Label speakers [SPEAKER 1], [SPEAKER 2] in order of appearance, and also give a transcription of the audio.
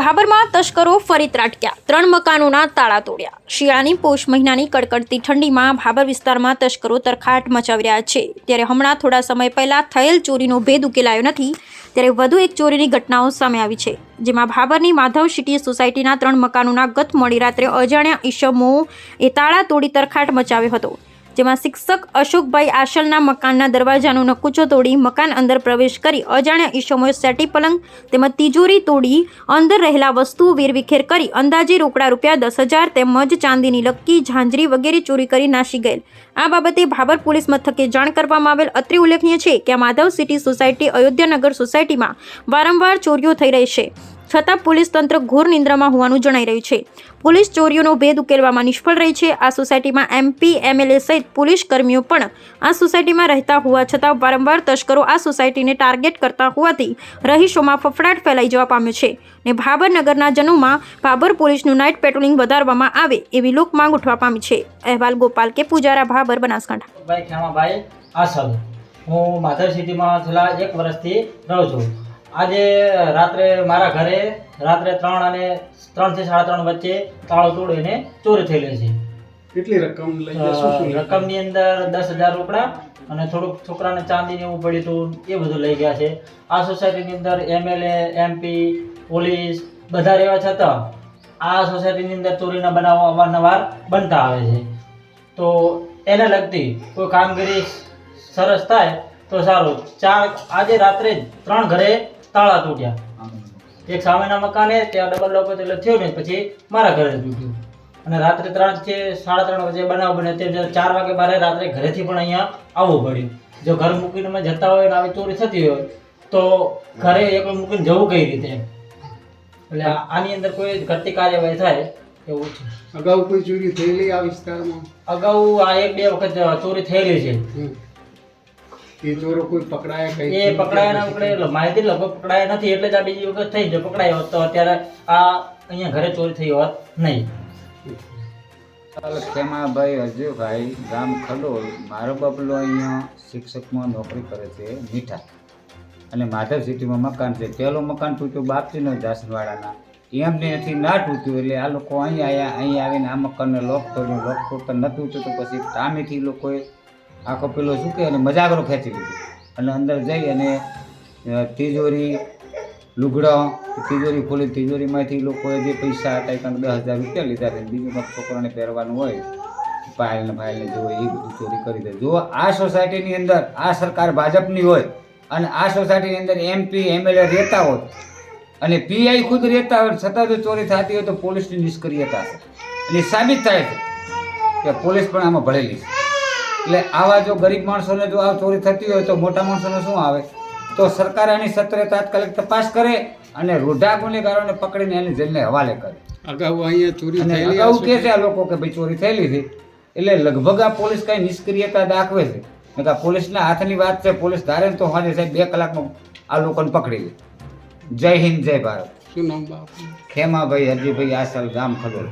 [SPEAKER 1] ભાબરમાં તસ્કરો ફરી ત્રાટક્યા, 3 મકાનોના તાળા તોડ્યા। શિયાળાની પોષ મહિનાની કડકડતી ઠંડીમાં ભાબર વિસ્તારમાં તસ્કરો તરખાટ મચાવી રહ્યા છે। ત્યારે હમણાં થોડા સમય પહેલા થયેલ ચોરીનો ભેદ ઉકેલાયો નથી, ત્યારે વધુ એક ચોરીની ઘટનાઓ સામે આવી છે, જેમાં ભાબરની માધવ સિટી સોસાયટીના 3 મકાનોના ગત મોડી રાત્રે અજાણ્યા ઈસમોએ તાળા તોડી તરખાટ મચાવ્યો હતો, જેમાં શિક્ષક અશોકભાઈ આશલના મકાનના દરવાજાનો નકુચો તોડી મકાન અંદર પ્રવેશ કરી અજાણ્યા ઈસમોએ સેટી પલંગ તેમજ તિજોરી તોડી અંદર રહેલા વસ્તુઓ વેરવિખેર કરી અંદાજે રોકડા ₹10,000 તેમજ ચાંદીની લક્કી, ઝાંઝરી વગેરે ચોરી કરી નાસી ગયેલ। આ બાબતે ભાબર પોલીસ મથકે જાણ કરવામાં આવેલ। અત્રે ઉલ્લેખનીય છે કે આ માધવ સિટી સોસાયટી અયોધ્યાનગર સોસાયટીમાં વારંવાર ચોરીઓ થઈ રહી છે, છતાં પોલીસ તંત્ર ઘોર નિંદ્રામાં હોવાનું જણાઈ રહ્યું છે। પોલીસ ચોરીઓનો ભેદ ઉકેલવામાં નિષ્ફળ રહી છે। આ સોસાયટીમાં MP, MLA સહિત પોલીસ કર્મીઓ પણ આ સોસાયટીમાં રહેતા હોવા છતાં વારંવાર તસ્કરો આ સોસાયટીને ટાર્ગેટ કરતા હોવાથી રહીશોમાં ફફડાટ ફેલાઈ જવા પામ્યો છે ને ભાબર નગરના જનોમાં ભાબર પોલીસનું નાઇટ પેટ્રોલિંગ વધારવામાં આવે એવી લોક માંગ ઉઠવા પામી છે। અહેવાલ ગોપાલ કે પૂજારા, ભાબર, બનાસકાંઠા।
[SPEAKER 2] ભાઈ ખેમાભાઈ આસલ, હું માધવ સિટીમાં છેલ્લા 1 વર્ષથી રહું છું। આજે રાત્રે મારા ઘરે રાત્રે 3 અને 3 થી 3:30 વચ્ચે તાળો તોડીને ચોરી થયેલી છે।
[SPEAKER 3] કેટલી રકમ લઈ ગયા? શું
[SPEAKER 2] રકમની અંદર 10,000 રોકડા અને થોડુંક છોકરાને ચાંદીને એવું પડ્યું હતું, એ બધું લઈ ગયા છે। આ સોસાયટીની અંદર MLA, MP, પોલીસ બધા રહેવા છતાં આ સોસાયટીની અંદર ચોરીના બનાવો અવારનવાર બનતા આવે છે। તો એને લગતી કોઈ કામગીરી સરસ થાય તો સારું। આજે રાત્રે 3 ઘરે તાળા તૂટ્યા। એક સામેના મકાને ત્યાં ડબલ લોક એટલે થયું ને, પછી મારા ઘરે તૂટ્યું અને રાત્રે 3 થી 3:30 વચ્ચે બનાવ બને તે 4 વાગે બારે રાત્રે ઘરેથી પણ અહીંયા આવવું પડ્યું। જો ઘર મૂકીને અમે જતા હોય ને આવી ચોરી થતી હોય તો ઘરે એકલું મૂકીને જવું કઈ રીતે? એટલે આની અંદર કોઈ ઘટતી કાર્યવાહી થાય એવું છે।
[SPEAKER 3] અગાઉ કોઈ ચોરી થયેલી આ વિસ્તારમાં?
[SPEAKER 2] અગાઉ આ 1-2 વખત ચોરી થયેલી છે।
[SPEAKER 3] એ ચોરો કોઈ પકડાયા? કઈ
[SPEAKER 2] એ પકડાયા ના પકડે માહિતી લગભગ પકડાયા નથી, એટલે જ આ બીજી વખત થઈ। જો પકડાયા હોત તો અત્યારે આ અહીંયા ઘરે ચોરી થઈ હોત નહીં।
[SPEAKER 4] ખેમાભાઈ અજયભાઈ, ગામ ખડોલ। મારો બબલો અહીંયા શિક્ષકમાં નોકરી કરે છે, મીઠા, અને માધવ સિટીમાં મકાન છે। પહેલું મકાન તૂટ્યું બાપજીનો જાસનવાડાના, એમને નથી ના તૂટ્યું એટલે આ લોકો અહીંયા આવીને આ મકાનને લોક તોડ્યું। લોક તોડતા ન તૂટ્યું તો પછી ટામેથી લોકોએ આખો પેલો શું કહે અને મજાગરો ખેંચી લીધો અને અંદર જઈ અને તિજોરી, લુગડો, તિજોરી ખોલી, તિજોરીમાંથી લોકોએ જે પૈસા હતા એ 10,000 લીધા છે। બીજું કંઈક છોકરાને પહેરવાનું હોય, પાયલને ફાયલને જો એ બધું ચોરી કરી દે। જો આ સોસાયટીની અંદર આ સરકાર ભાજપની હોય અને આ સોસાયટીની અંદર MP, MLA રહેતા હોય અને PI ખુદ રહેતા હોય, છતાં જો ચોરી થતી હોય તો પોલીસની નિષ્ક્રિયતા છે। એટલે સાબિત થાય છે કે પોલીસ પણ આમાં ભળેલી છે। એટલે આવા જો ગરીબ માણસોને જો આ ચોરી થતી હોય તો મોટા માણસોને શું આવે? તો સરકાર આની સત્રે તાત્કાલિક તપાસ કરે અને રૂઢા ગુનેગારોને પકડીને એની જેલને હવાલે કરે।
[SPEAKER 3] અગાઉ અહીંયા ચોરી
[SPEAKER 4] અને
[SPEAKER 3] થયેલી
[SPEAKER 4] અગાઉ કહે છે આ લોકો કે ભાઈ ચોરી થયેલી છે, એટલે લગભગ આ પોલીસ કઈ નિષ્ક્રિયતા દાખવે છે કે પોલીસના હાથની વાત છે। પોલીસ ધારે તો હાજર સાહેબ 2 કલાકમાં આ લોકોને પકડી લે। જય હિન્દ, જય ભારત।
[SPEAKER 3] શું નામ બાપુ?
[SPEAKER 4] ખેમાભાઈ અજયભાઈ આસલ, ગામ ખડોલ।